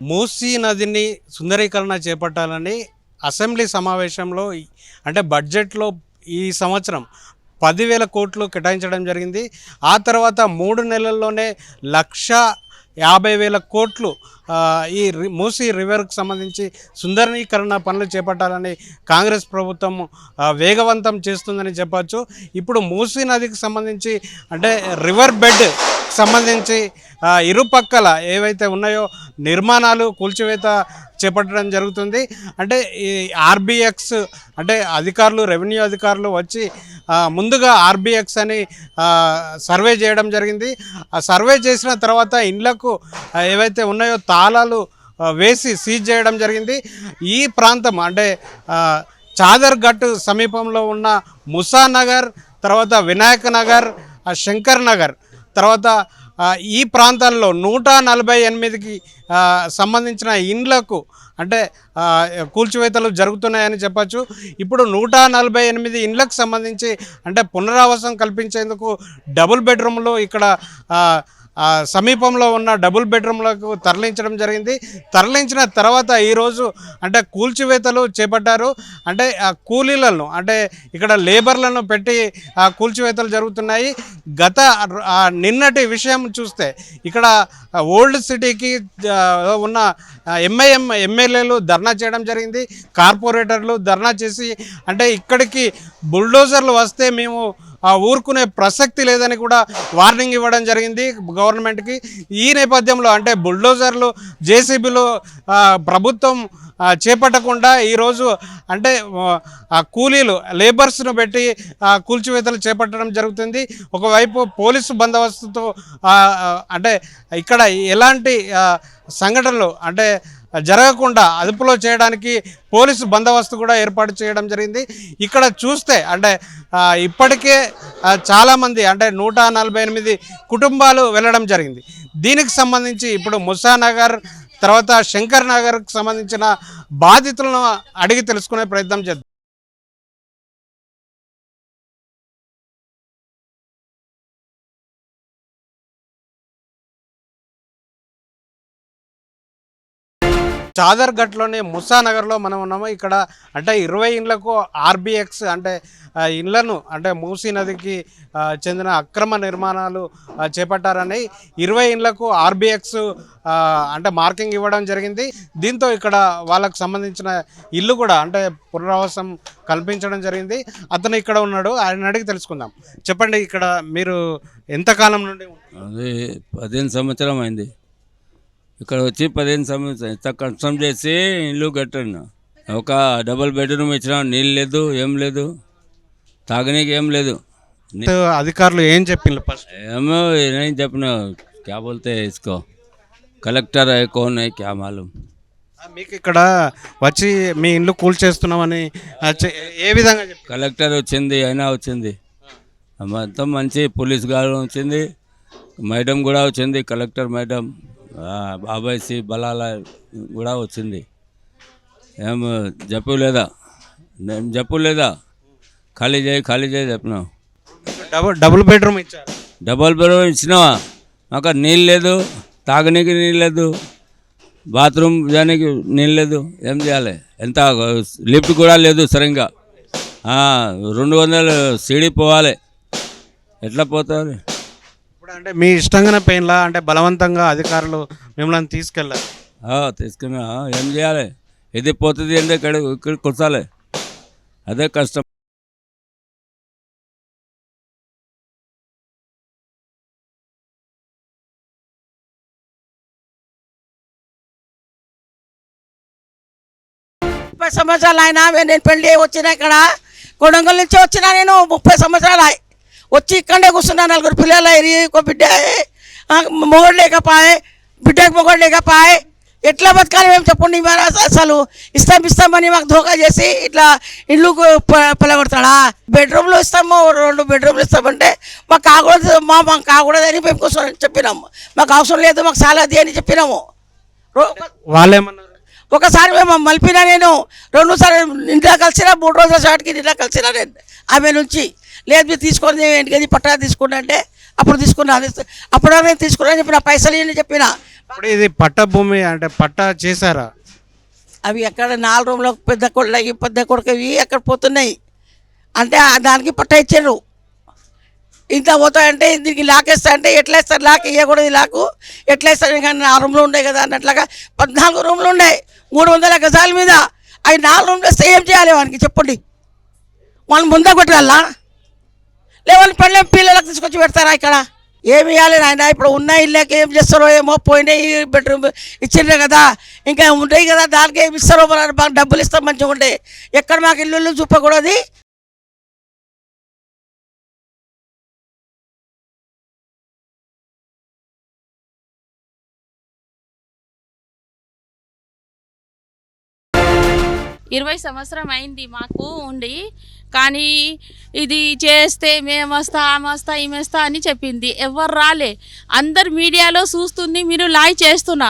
మూసీ నదిని సుందరీకరణ చేపట్టాలని అసెంబ్లీ సమావేశంలో అంటే బడ్జెట్లో ఈ సంవత్సరం 10,000 కోట్లు కేటాయించడం జరిగింది. ఆ తర్వాత 3 నెలల్లోనే 1,50,000 కోట్లు ఈ మూసీ రివర్కి సంబంధించి సుందరీకరణ పనులు చేపట్టాలని కాంగ్రెస్ ప్రభుత్వం వేగవంతం చేస్తుందని చెప్పచ్చు. ఇప్పుడు మూసీ నదికి సంబంధించి అంటే రివర్ బెడ్ సంబంధించి ఇరుపక్కల ఏవైతే ఉన్నాయో నిర్మాణాలు కూల్చివేత చేపట్టడం జరుగుతుంది. అంటే ఈ ఆర్బిఎక్స్ అంటే అధికారులు రెవెన్యూ అధికారులు వచ్చి ముందుగా ఆర్బిఎక్స్ అని సర్వే చేయడం జరిగింది. ఆ సర్వే చేసిన తర్వాత ఇండ్లకు ఏవైతే ఉన్నాయో తాళాలు వేసి సీజ్ చేయడం జరిగింది. ఈ ప్రాంతం అంటే చాదర్ ఘట్ సమీపంలో ఉన్న ముసానగర్, తర్వాత వినాయక నగర్, శంకర్ నగర్, తర్వాత ఈ ప్రాంతాల్లో 148కి సంబంధించిన ఇండ్లకు అంటే కూల్చివేతలు జరుగుతున్నాయని చెప్పచ్చు. ఇప్పుడు 148 ఇండ్లకు సంబంధించి అంటే పునరావాసం కల్పించేందుకు డబుల్ బెడ్రూమ్లు ఇక్కడ సమీపంలో ఉన్న డబుల్ బెడ్రూమ్లకు తరలించడం జరిగింది. తరలించిన తర్వాత ఈరోజు అంటే కూల్చివేతలు చేపట్టారు. అంటే కూలీలను అంటే ఇక్కడ లేబర్లను పెట్టి కూల్చివేతలు జరుగుతున్నాయి. నిన్నటి విషయం చూస్తే ఇక్కడ ఓల్డ్ సిటీకి ఉన్న ఎంఐఎం ఎమ్మెల్యేలు ధర్నా చేయడం జరిగింది. కార్పొరేటర్లు ధర్నా చేసి అంటే ఇక్కడికి బుల్డోజర్లు వస్తే మేము ఊరుకునే ప్రసక్తి లేదని కూడా వార్నింగ్ ఇవ్వడం జరిగింది గవర్నమెంట్కి. ఈ నేపథ్యంలో అంటే బుల్డోజర్లు జేసీబీలు ప్రభుత్వం చేపట్టకుండా ఈరోజు అంటే కూలీలు లేబర్స్ను పెట్టి కూల్చివేతలు చేపట్టడం జరుగుతుంది. ఒకవైపు పోలీసు బందోబస్తుతో అంటే ఇక్కడ ఎలాంటి సంఘటనలు అంటే జరగకుండా అదుపులో చేయడానికి పోలీసు బందోబస్తు కూడా ఏర్పాటు చేయడం జరిగింది. ఇక్కడ చూస్తే అంటే ఇప్పటికే చాలామంది అంటే 148 కుటుంబాలు వెళ్ళడం జరిగింది. దీనికి సంబంధించి ఇప్పుడు ముసానగర్ తర్వాత శంకర్ నగర్కి సంబంధించిన బాధితులను అడిగి తెలుసుకునే ప్రయత్నం చేద్దాం. చాదర్ ఘట్లోని ముసానగర్లో మనం ఉన్నాము. ఇక్కడ అంటే 20 ఇండ్లకు ఆర్బిఎక్స్ అంటే ఇండ్లను అంటే మూసీ నదికి చెందిన అక్రమ నిర్మాణాలు చేపట్టారని 20 ఇండ్లకు ఆర్బిఎక్స్ అంటే మార్కింగ్ ఇవ్వడం జరిగింది. దీంతో ఇక్కడ వాళ్ళకు సంబంధించిన ఇల్లు కూడా అంటే పునరావాసం కల్పించడం జరిగింది. అతను ఇక్కడ ఉన్నాడు, ఆయన అడిగి తెలుసుకుందాం. చెప్పండి, ఇక్కడ మీరు ఎంతకాలం నుండి? అది 15 సంవత్సరం అయింది. ఇక్కడ వచ్చి 15 సంవత్సరం ఇంత కష్టం చేసి ఇల్లు కట్టాను. ఒక డబుల్ బెడ్రూమ్ ఇచ్చినా నీళ్ళు లేదు, ఏం లేదు, తాగనీకి ఏం లేదు. అధికారులు ఏం చెప్పిండ్రు? ఫస్ట్ ఏమో నేను చెప్పిన క్యా బోల్తే ఇసుకో కలెక్టర్ है कौन है क्या मालूम. మీకు ఇక్కడ వచ్చి మీ ఇల్లు కూల్చేస్తున్నామని ఏ విధంగా చెప్పి? కలెక్టర్ వచ్చింది, అయినా వచ్చింది, మొత్తం మంచి పోలీస్ గారు వచ్చింది, మేడం కూడా వచ్చింది, కలెక్టర్ మేడం బాబాయ్ సి బలాల కూడా వచ్చింది. ఏం చెప్పలేదా, నేను చెప్పలేదా ఖాళీ చేయి చెప్పినావు. డబుల్ బెడ్రూమ్ ఇచ్చారు. డబుల్ బెడ్రూమ్ ఇచ్చినావా? మాకు నీళ్ళు లేదు, తాగనీకి నీళ్ళు లేదు, బాత్రూమ్ దానికి నీళ్ళు లేదు, ఏం చేయాలి? ఎంత లిఫ్ట్ కూడా లేదు సరిగ్గా. 200 సీడీ పోవాలి, ఎట్లా పోతుంది? ఇప్పుడు అంటే మీ ఇష్టంగానే పెయిన్లా అంటే బలవంతంగా అధికారులు మిమ్మల్ని తీసుకెళ్ళారు? తీసుకున్నా ఏం చేయాలి? ఇది పోతుంది అంటే ఇక్కడ కూర్చాలి, అదే కష్టం. సంవత్సరాలు ఆయన నేను పెళ్ళి వచ్చిన ఇక్కడ కొడంగల్ నుంచి వచ్చినా నేను 30 సంవత్సరాలు వచ్చి ఇక్కడే కూర్చున్నా. 4 పిల్లలు అయ్యి ఒక బిడ్డ మొగడు లేకపోయే, బిడ్డకు మొగడు లేకపోయే, ఎట్లా బతకాలి మేము చెప్పండి. అసలు ఇస్తామని మాకు ధోకా చేసి ఇట్లా ఇల్లు పిల్లగొడతాడా? బెడ్రూమ్లో ఇస్తాము, 2 బెడ్రూమ్లు ఇస్తామంటే మాకు కాకూడదు, మాకు కాకూడదని మేము కూర్చొని చెప్పినాము. మాకు అవసరం లేదు, మాకు సాలది అని చెప్పినాము. వాళ్ళేమన్నారు? ఒకసారి మేము మలిపినా, నేను 2 సార్లు ఇంట్లో కలిసిన, 3 రోజుల షాట్కి ఇంట్లో కలిసిన నేను ఆమె నుంచి. లేదు మీరు తీసుకొని ఏంటిది పట్టా తీసుకున్నా అంటే అప్పుడు తీసుకున్నా, అప్పుడు నేను తీసుకున్నా చెప్పిన, పైసలు అని చెప్పిన. ఇప్పుడు ఇది పట్ట భూమి అంటే పట్టా చేశారా? అవి ఎక్కడ 4 రూమ్లో పెద్ద కొడుకువి ఎక్కడ పోతున్నాయి అంటే దానికి పట్ట ఇచ్చారు. ఇంత పోతాయంటే దీనికి లాక్ వేస్తా అంటే ఎట్లా వేస్తారు? లాక్ ఇవ్వకూడదు, లాకు ఎట్లా వేస్తారు? కానీ 4 రూమ్లు ఉన్నాయి కదా అన్నట్లుగా 14 రూమ్లు ఉన్నాయి 300 గజాల మీద. అవి 4 రూమ్లు వేస్తే ఏం చేయాలి వానికి చెప్పండి? వాళ్ళు ముందా కొట్టాలా లేవని పిల్లలకు తీసుకొచ్చి పెడతారా? ఇక్కడ ఏమి ఇవ్వాలి నాయన? ఇప్పుడు ఉన్న ఇళ్ళకి ఏం చేస్తారో ఏమో, పోయినాయి బెడ్రూమ్ ఇచ్చిండ్రు కదా, ఇంకా ఉంటాయి కదా, దానికి ఏమి ఇస్తారో మరి. మాకు డబ్బులు ఇస్తాం మంచిగా ఉంటే, ఎక్కడ మాకు ఇల్లు చూపకూడదు. ఇరవై సంవత్సరం అయింది మాకు ఉండి, కానీ ఇది చేస్తే మేము వస్తా ఆమె వస్తా ఈమె వస్తా అని చెప్పింది. ఎవరు రాలే. అందరు మీడియాలో చూస్తుంది, మీరు లాయ్ చేస్తున్నా.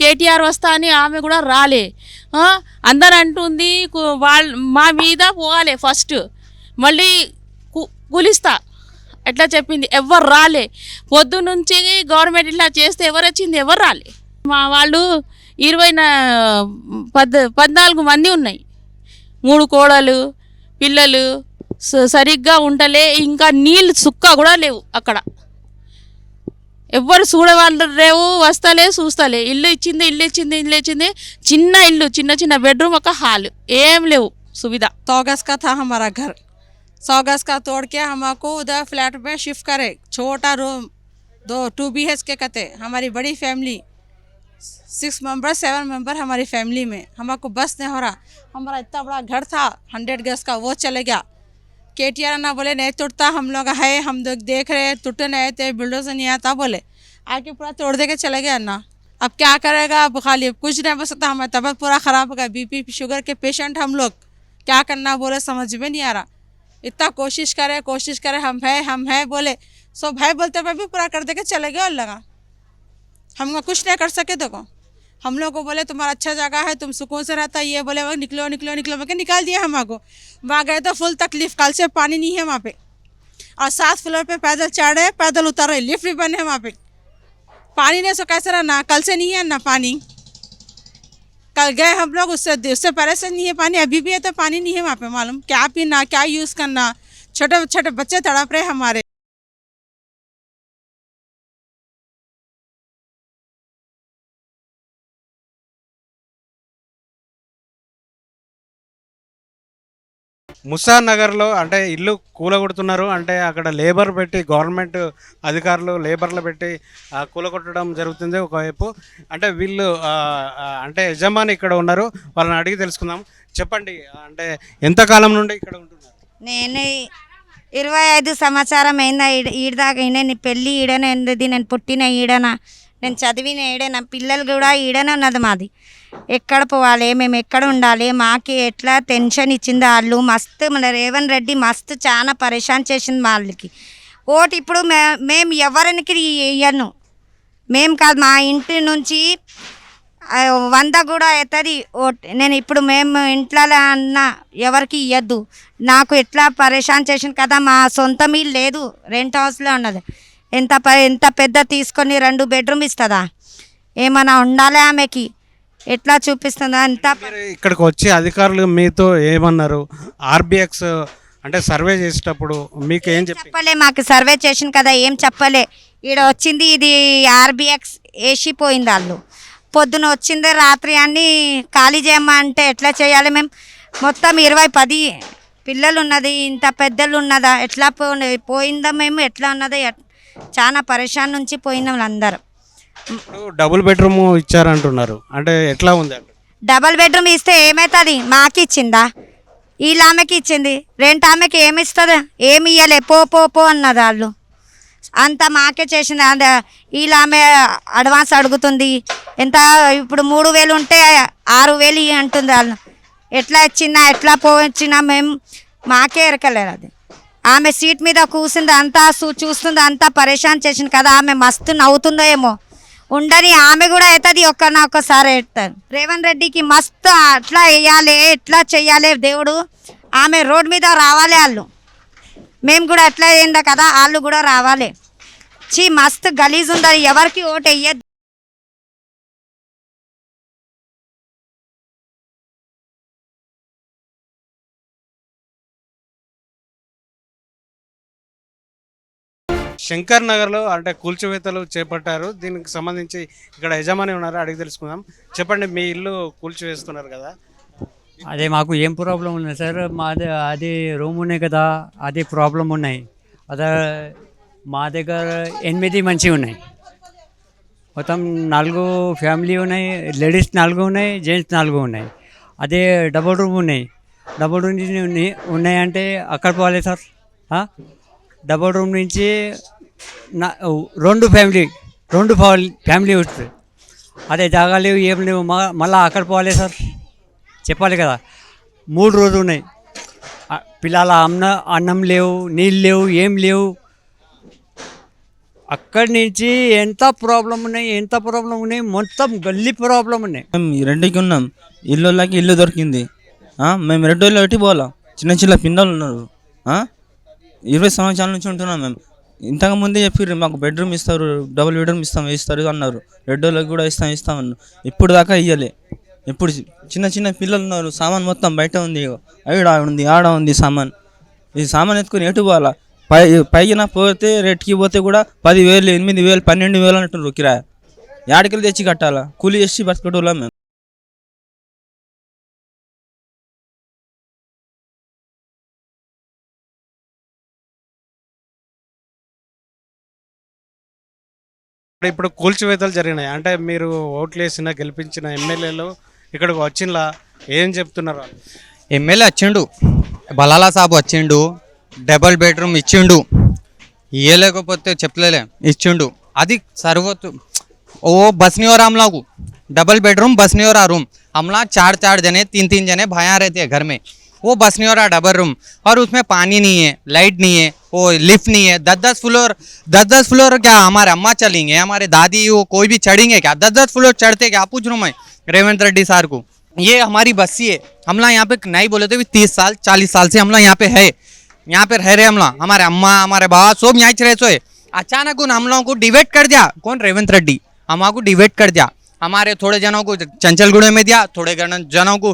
కేటీఆర్ వస్తా అని ఆమె కూడా రాలే. అందరు అంటుంది మా మీద పోవాలి ఫస్ట్, మళ్ళీ కూలిస్తా ఎట్లా చెప్పింది. ఎవరు రాలే. పొద్దు నుంచి గవర్నమెంట్ ఇట్లా చేస్తే ఎవరు వచ్చింది? ఎవరు రాలే. మా వాళ్ళు 14 మంది ఉన్నాయి. 3 కోడలు పిల్లలు సరిగ్గా ఉండలే. ఇంకా నీళ్ళు సుక్క కూడా లేవు అక్కడ. ఎవ్వరు చూడవాళ్ళు లేవు, వస్తలే చూస్తలే. ఇల్లు ఇచ్చింది చిన్న ఇల్లు, చిన్న బెడ్రూమ్, ఒక హాల్, ఏం లేవు సువిధ. 100 गज का था हमारा घर, 100 गज का तोड़ के हमको उधर फ्लैट में शिफ्ट करे. छोटा रूम 2 BHK कहते. हमारी बड़ी फैमिली 6 मेंबर 7 मेंबर हमारी फैमिली में. हमको बस नहीं हो रहा. हमारा इतना बड़ा घर था 100 गज का, वो चले गया. केटीआर ना बोले नहीं टूटता, हम लोग है, हम लोग देख रहे टूटे नहीं थे, बिल्डर नहीं आता बोले, आके पूरा तोड़ दे के चले गया ना. अब क्या करेगा? अब खाली कुछ नहीं बच सकता. हमारी तबीयत पूरा ख़राब हो गया. BP शुगर के पेशेंट हम लोग, क्या करना बोले समझ में नहीं आ रहा. इतना कोशिश करे हम है बोले, सो भाई बोलते हुए भी पूरा कर दे के चले गए. और लगा हम कुछ नहीं कर सके. देखो हम लोग को बोले तुम्हारा अच्छा जगह है, तुम सुकून से रहता, ये बोले वो निकलो बोले निकाल दिया हमको. वहाँ गए तो फुल तकलीफ. कल से पानी नहीं है वहाँ पे, और 7 फ्लोर पे पैदल चढ़े पैदल उतर रहे, लिफ्ट भी बने वहाँ पे. पानी नहीं सो कैसे रहना? कल से नहीं है ना पानी. कल गए हम लोग, उससे पहले से नहीं है पानी, अभी भी है तो पानी नहीं है वहाँ पे. मालूम क्या पीना, क्या यूज़ करना. छोटे बच्चे तड़प रहे हमारे. ముసా నగర్లో అంటే ఇల్లు కూలగొడుతున్నారు. అంటే అక్కడ లేబర్ పెట్టి, గవర్నమెంట్ అధికారులు లేబర్లు పెట్టి కూలగొట్టడం జరుగుతుంది ఒకవైపు. అంటే వీళ్ళు అంటే యజమాని ఇక్కడ ఉన్నారు, వాళ్ళని అడిగి తెలుసుకుందాం. చెప్పండి, అంటే ఎంతకాలం నుండి ఇక్కడ ఉంటున్నారు? నేను 25 సంవత్సరం అయిందా ఈడదాకా. నేను పెళ్ళి ఈడనే ఉంది, నేను పుట్టిన ఈడనా, నేను చదివిన ఈడనా, పిల్లలు కూడా ఈడనే ఉన్నది మాది. ఎక్కడ పోవాలి, మేము ఎక్కడ ఉండాలి, మాకు ఎట్లా టెన్షన్ ఇచ్చింది వాళ్ళు. మస్తు మన రేవంత్ రెడ్డి మస్తు చాలా పరేషాన్ చేసింది వాళ్ళకి. ఓటు ఇప్పుడు మేము ఎవరికి ఇయ్యను, మేము కాదు, మా ఇంటి నుంచి 100 కూడా అవుతుంది ఓటు. నేను ఇప్పుడు మేము ఇంట్లో అన్న ఎవరికి ఇవ్వద్దు. నాకు ఎట్లా పరేషాన్ చేసింది కదా. మా సొంత ఇల్లు లేదు, రెంట్ హౌస్లో ఉన్నది. ఎంత పెద్ద తీసుకొని 2 బెడ్రూమ్ ఇస్తుందా? ఏమైనా ఉండాలి ఆమెకి, ఎట్లా చూపిస్తుందా? అంత ఇక్కడికి వచ్చి అధికారులు మీతో ఏమన్నారు? RBX అంటే సర్వే చేసేటప్పుడు మీకు ఏం చెప్పలే? మాకు సర్వే చేసింది కదా, ఏం చెప్పలే. ఈడ వచ్చింది ఇది RBX వేసిపోయింది. వాళ్ళు పొద్దున వచ్చింది, రాత్రి అన్నీ ఖాళీ చేయమంటే ఎట్లా చేయాలి? మేము మొత్తం 20-10 పిల్లలు ఉన్నది, ఇంత పెద్దలు ఉన్నదా, ఎట్లా పోయిందా? మేము ఎట్లా ఉన్నదో చాలా పరేషాన్ నుంచి పోయినాం అందరూ. డబుల్ బెడ్రూమ్ ఇచ్చారంటున్నారు, అంటే ఎట్లా ఉంది? డబుల్ బెడ్రూమ్ ఇస్తే ఏమవుతుంది? మాకు ఇచ్చిందా? వీళ్ళ ఆమెకి ఇచ్చింది. రెంట్ ఆమెకి ఏమి ఇస్తుంది? ఏమి ఇవ్వలే, పో అన్నది వాళ్ళు. అంతా మాకే చేసింది. వీళ్ళ ఆమె అడ్వాన్స్ అడుగుతుంది. ఎంత ఇప్పుడు 3000 ఉంటే 6000 అంటుంది వాళ్ళు. ఎట్లా ఇచ్చిందా, ఎట్లా పోవచ్చినా మేము మాకే ఎరకలేదు. అది ఆమె సీట్ మీద కూర్చుంది, అంతా చూస్తుంది, అంతా పరేషాన్ చేసింది కదా. ఆమె మస్తు నవ్వుతుందో ఏమో, ఉండని ఆమె కూడా అవుతుంది, ఒక్కసారి అవుతుంది. రేవంత్ రెడ్డికి మస్తు అట్లా వేయాలి, ఎట్లా చెయ్యాలి దేవుడు. ఆమె రోడ్ మీద రావాలి వాళ్ళు. మేము కూడా ఎట్లా అయిందా కదా, వాళ్ళు కూడా రావాలి. మస్తు గలీజ్ ఉంది, ఎవరికి ఓటు వేయద్దు. శంకర్ నగర్లో అంటే కూల్చివేతలు చేపట్టారు. దీనికి సంబంధించి ఇక్కడ యజమాని ఉన్నారు, అడిగి తెలుసుకుందాం. చెప్పండి, మీ ఇల్లు కూల్చివేస్తున్నారు కదా? అదే మాకు ఏం ప్రాబ్లం ఉన్నాయి సార్, మాది అది రూమ్ ఉన్నాయి కదా, అది ప్రాబ్లం ఉన్నాయి. అదే మా దగ్గర 8 మంచిగా ఉన్నాయి, మొత్తం 4 ఫ్యామిలీ ఉన్నాయి, లేడీస్ 4 ఉన్నాయి, జెంట్స్ 4 ఉన్నాయి. అదే డబుల్ రూమ్ ఉన్నాయి, డబుల్ రూమ్ ఉన్నాయంటే అక్కడ పోవాలి సార్. డబుల్ రూమ్ నుంచి 2 ఫ్యామిలీ వస్తుంది. అదే జాగాలేవు ఏం లేవు, మళ్ళీ అక్కడ పోవాలి సార్, చెప్పాలి కదా. 3 రోజులు ఉన్నాయి, పిల్లల అన్నం లేవు, నీళ్ళు లేవు, ఏం లేవు. అక్కడి నుంచి ఎంత ప్రాబ్లం ఉన్నాయి, మొత్తం గల్లీ ప్రాబ్లం ఉన్నాయి. మేము రెండుకి ఉన్నాం, ఇల్లుకి ఇల్లు దొరికింది. మేము రెడ్డోళ్ళు పెట్టి పోలా, చిన్న చిన్న పిల్లలు ఉన్నారు. 20 సంవత్సరాల నుంచి ఉంటున్నాం మేము. ఇంతకు ముందే చెప్పారు మాకు బెడ్రూమ్ ఇస్తారు, డబుల్ బెడ్రూమ్ ఇస్తారు అన్నారు. రెడ్డోళ్ళకి కూడా ఇస్తామన్నారు. ఇప్పుడు దాకా ఇయ్యలే. ఇప్పుడు చిన్న చిన్న పిల్లలు ఉన్నారు, సామాన్ మొత్తం బయట ఉంది, ఆడ ఉంది సామాన్. ఈ సామాన్ ఎత్తుకొని ఎటు పోవాలా? పైన పోతే రేట్కి పోతే కూడా 10,000, 8,000, 12,000 అంటున్నారు కిరాయి. యాడికెళ్ళి తెచ్చి కట్టాలా? కూలి చేసి బతకటోళ్ళం మేము. ఇప్పుడు కూల్చివేతలు జరిగినాయి అంటే మీరు ఓట్లు వేసిన గెలిపించిన ఎమ్మెల్యేలు ఇక్కడికి వచ్చింలా ఏం చెప్తున్నారు? ఎమ్మెల్యే వచ్చిండు, బలాలా సాబ్ వచ్చిండు, డబల్ బెడ్రూమ్ ఇచ్చిండు. ఇవ్వలేకపోతే చెప్పలేలే, ఇచ్చిండు. అది సర్వత్ ओ बस नहीं हो रहा हम लोग को, डबल बेडरूम बस नहीं हो रहा रूम. हम लोग 4 जने 3 जने भाया रहते हैं घर में, वो बस नहीं हो रहा डबल रूम. और उसमें पानी नहीं है, लाइट नहीं है, वो लिफ्ट नहीं है. 10 फ्लोर क्या हमारे अम्मा चलेंगे, हमारे दादी वो कोई भी चढ़ेंगे क्या? 10 फ्लोर चढ़ते क्या? पूछ रहा हूँ मैं रेवंत रेड्डी सर को. ये हमारी बस्ती है, हम लोग यहाँ पे नहीं बोले थे 30 साल 40 साल से हम लोग यहाँ पे है, यहाँ पे रह रहे हम लोग. हमारे अम्मा हमारे बाबा सब यहाँ रहे सो. अचानक उन हम लोगों को डिवाइड कर दिया. कौन? रेवंत रेड्डी हमको डिवाइड कर दिया. हमारे थोड़े जनों को चंचलगुड़े में दिया, थोड़े जनों को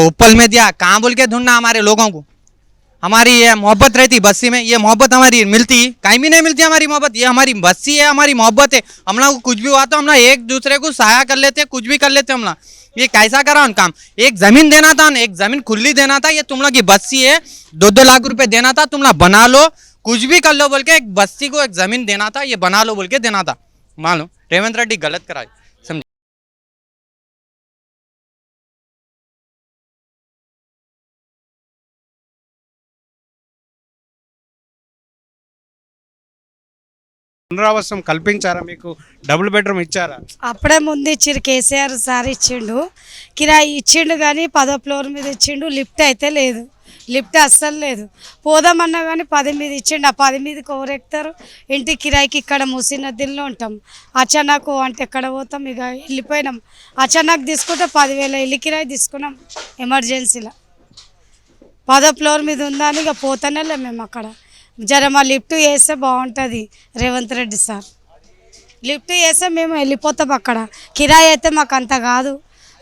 उपल में दिया. कहाँ बोल के ढूंढना हमारे लोगों को? हमारी ये मोहब्बत रहती बस्ती में, ये मोहब्बत हमारी मिलती कहीं भी नहीं मिलती. हमारी मोहब्बत, ये हमारी बस्ती है, हमारी मोहब्बत है. हम लोग कुछ भी हुआ तो हम लोग एक दूसरे को सहायता कर लेते, कुछ भी कर लेते हम लोग. ये कैसा करा उन काम? एक जमीन देना था, एक जमीन खुली देना था. ये तुम लोग की बस्ती है, 2-2 लाख रुपए देना था, तुम लोग बना लो, कुछ भी कर लो बोल के. एक बस्ती को एक जमीन देना था, ये बना लो बोल के देना था. मान लो रेवंत रेड्डी गलत करा, समझे? పునరావాసం కల్పించారా? మీకు డబుల్ బెడ్రూమ్ ఇచ్చారా? అప్పుడే ముందు ఇచ్చిండు, కేసీఆర్ సార్ ఇచ్చిండు. కిరాయి ఇచ్చిండు కానీ 10వ ఫ్లోర్ మీద ఇచ్చిండు. లిఫ్ట్ అయితే లేదు, లిఫ్ట్ అస్సలు లేదు. పోదామన్నా కానీ 10 మీద ఇచ్చిండు. ఆ 10 మీదకి ఎవరెక్తారు? ఇంటి కిరాయికి ఇక్కడ మూసీనదిలో ఉంటాం. అచానక్ అంటే ఎక్కడ పోతాం? ఇక వెళ్ళిపోయినాం. అచానక్ తీసుకుంటే 10,000 ఇల్లు కిరాయి తీసుకున్నాం ఎమర్జెన్సీలో. 10వ ఫ్లోర్ మీద ఉందని ఇక పోతానే లేము మేము. అక్కడ జర మా లిఫ్ట్ వేస్తే బాగుంటుంది రేవంత్ రెడ్డి సార్. లిఫ్ట్ వేస్తే మేము వెళ్ళిపోతాం. అక్కడ కిరాయి అయితే మాకు అంత కాదు,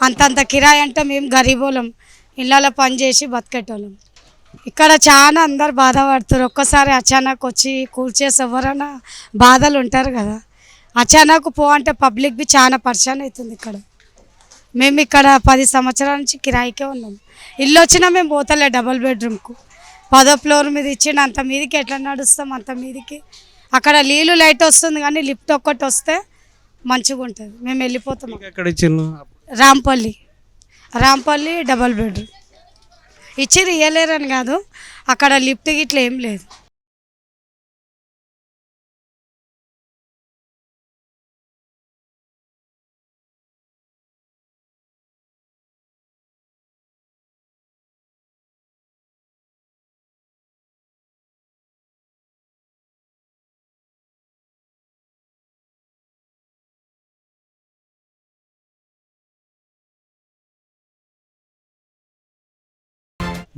అంతంత కిరాయి అంటే మేము గరీబోళ్ళం, ఇళ్ళలో పని చేసి బతికేటోళ్ళం. ఇక్కడ చాలా అందరు బాధపడుతారు. ఒక్కసారి అచానక్ వచ్చి కూర్చేసి ఎవరైనా బాధలు ఉంటారు కదా. అచానక్ పో అంటే పబ్లిక్ బి చాలా పరిశాన్ అవుతుంది. ఇక్కడ మేము ఇక్కడ 10 సంవత్సరాల నుంచి కిరాయికే ఉన్నాం. ఇల్లు వచ్చినా మేము పోతలే డబుల్ బెడ్రూమ్కు. 10వ ఫ్లోర్ మీద ఇచ్చిండు. అంత మీదకి ఎట్లా నడుస్తాం? అంత మీదకి అక్కడ నీళ్ళు లైట్ వస్తుంది కానీ లిఫ్ట్ ఒక్కటి వస్తే మంచిగా ఉంటుంది. మేము వెళ్ళిపోతాం. ఎక్కడ ఇచ్చిండు? రాంపల్లి డబుల్ బెడ్రూమ్ ఇచ్చిర్రు, ఇవ్వలేరని కాదు, అక్కడ లిఫ్ట్ గిట్లా ఏం లేదు.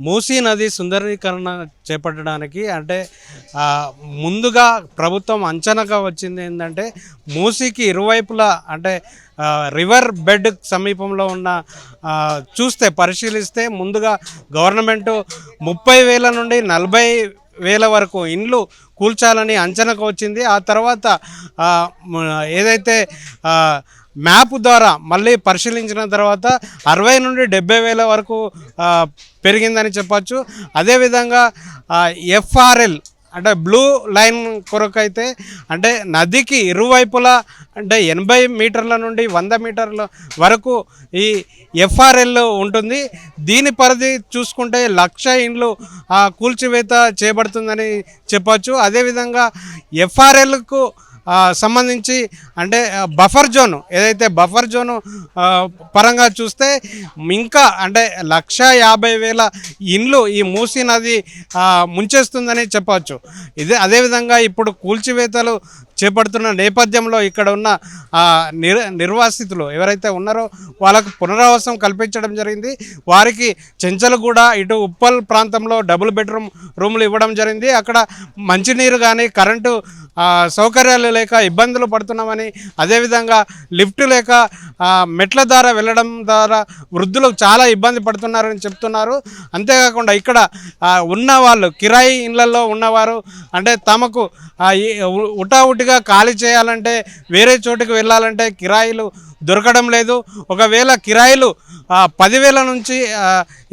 మూసీ నది సుందరీకరణ చేపట్టడానికి అంటే ముందుగా ప్రభుత్వం అంచనాగా వచ్చింది ఏంటంటే మూసీకి ఇరువైపులా అంటే రివర్ బెడ్ సమీపంలో ఉన్న పరిశీలిస్తే ముందుగా గవర్నమెంటు 30,000 నుండి 40,000 వరకు ఇండ్లు కూల్చాలని అంచనాకు వచ్చింది. ఆ తర్వాత ఏదైతే మ్యాప్ ద్వారా మళ్ళీ పరిశీలించిన తర్వాత 60 నుండి 70 వేల వరకు పెరిగిందని చెప్పచ్చు. అదేవిధంగా FRL అంటే బ్లూ లైన్ కొరకైతే అంటే నదికి ఇరువైపులా అంటే 80 మీటర్ల నుండి 100 మీటర్ల వరకు ఈ FRL ఉంటుంది. దీని పరిధి చూసుకుంటే 1,00,000 ఇండ్లు కూల్చివేత చేయబడుతుందని చెప్పచ్చు. అదేవిధంగా FRLకు సంబంధించి అంటే బఫర్ జోను ఏదైతే బఫర్ జోను పరంగా చూస్తే ఇంకా అంటే 1,50,000 ఇండ్లు ఈ మూసీ నది ముంచేస్తుందని చెప్పవచ్చు. అదేవిధంగా ఇప్పుడు కూల్చివేతలు చేపడుతున్న నేపథ్యంలో ఇక్కడ ఉన్న నిర్వాసితులు ఎవరైతే ఉన్నారో వాళ్ళకు పునరావాసం కల్పించడం జరిగింది. వారికి చెంచలగూడ ఇటు ఉప్పల్ ప్రాంతంలో డబుల్ బెడ్రూమ్ రూములు ఇవ్వడం జరిగింది. అక్కడ మంచినీరు కానీ కరెంటు సౌకర్యాలు లేక ఇబ్బందులు పడుతున్నామని, అదేవిధంగా లిఫ్ట్ లేక మెట్ల ద్వారా వెళ్ళడం ద్వారా వృద్ధులు చాలా ఇబ్బంది పడుతున్నారని చెప్తున్నారు. అంతేకాకుండా ఇక్కడ ఉన్న వాళ్ళు కిరాయి ఇళ్లలో ఉన్నవారు అంటే తమకు ఉటావుటిగా ఖాళీ చేయాలంటే వేరే చోటుకు వెళ్ళాలంటే కిరాయిలు దొరకడం లేదు. ఒకవేళ కిరాయిలు 10,000 నుంచి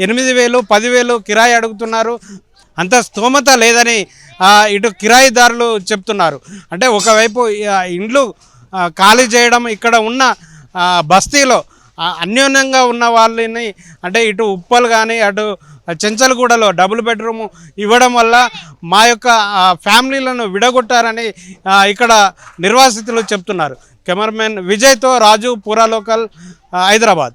8,000 10,000 కిరాయి అడుగుతున్నారు. అంత స్తోమత లేదని ఇటు కిరాయిదారులు చెప్తున్నారు. అంటే ఒకవైపు ఇండ్లు ఖాళీ చేయడం, ఇక్కడ ఉన్న బస్తీలో అన్యోన్యంగా ఉన్న వాళ్ళని అంటే ఇటు ఉప్పల్ కానీ అటు చెంచల్గూడలో డబుల్ బెడ్రూమ్ ఇవ్వడం వల్ల మా యొక్క ఫ్యామిలీలను విడగొట్టారని ఇక్కడ నిర్వాసితులు చెప్తున్నారు. కెమెరామెన్ విజయ్తో రాజు, పూరా లోకల్, హైదరాబాద్.